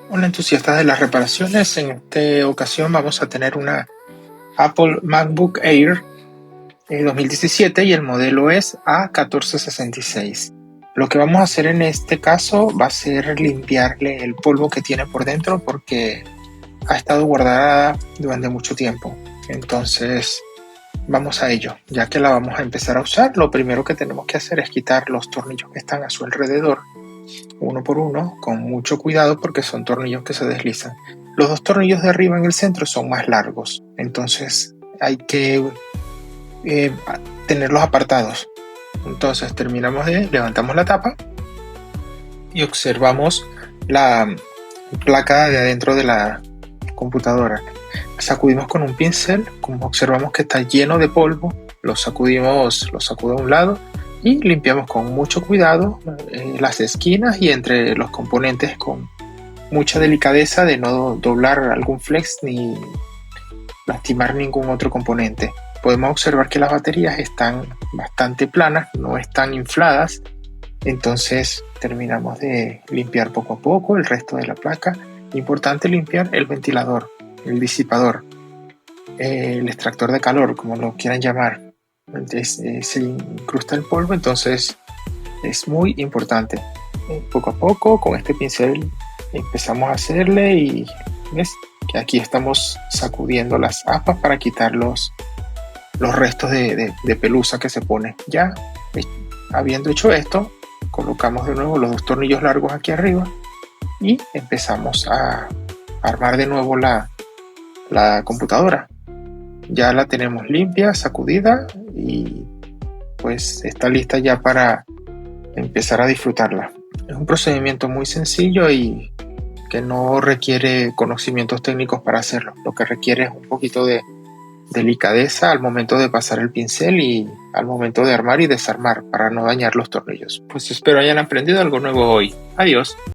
Hola entusiastas de las reparaciones, en esta ocasión vamos a tener una Apple MacBook Air 2017 y el modelo es A1466. Lo que vamos a hacer en este caso va a ser limpiarle el polvo que tiene por dentro porque ha estado guardada durante mucho tiempo. Entonces vamos a ello. Ya que la vamos a empezar a usar, lo primero que tenemos que hacer es quitar los tornillos que están a su alrededor uno por uno, con mucho cuidado porque son tornillos que se deslizan. Los dos tornillos de arriba en el centro son más largos, entonces hay que tenerlos apartados. Entonces levantamos la tapa y observamos la placa de adentro de la computadora. Sacudimos con un pincel, como observamos que está lleno de polvo, lo sacudo a un lado y limpiamos con mucho cuidado las esquinas y entre los componentes con mucha delicadeza de no doblar algún flex ni lastimar ningún otro componente. Podemos observar que las baterías están bastante planas, no están infladas, entonces terminamos de limpiar poco a poco el resto de la placa. Importante limpiar el ventilador, el disipador, el extractor de calor, como lo quieran llamar. Se incrusta el polvo, entonces es muy importante. Poco a poco con este pincel empezamos a hacerle y ves que aquí estamos sacudiendo las aspas para quitar los restos de pelusa que se pone. Ya habiendo hecho esto, colocamos de nuevo los dos tornillos largos aquí arriba y empezamos a armar de nuevo la computadora. Ya la tenemos limpia, sacudida y pues está lista ya para empezar a disfrutarla. Es un procedimiento muy sencillo y que no requiere conocimientos técnicos para hacerlo. Lo que requiere es un poquito de delicadeza al momento de pasar el pincel y al momento de armar y desarmar para no dañar los tornillos. Pues espero hayan aprendido algo nuevo hoy. Adiós.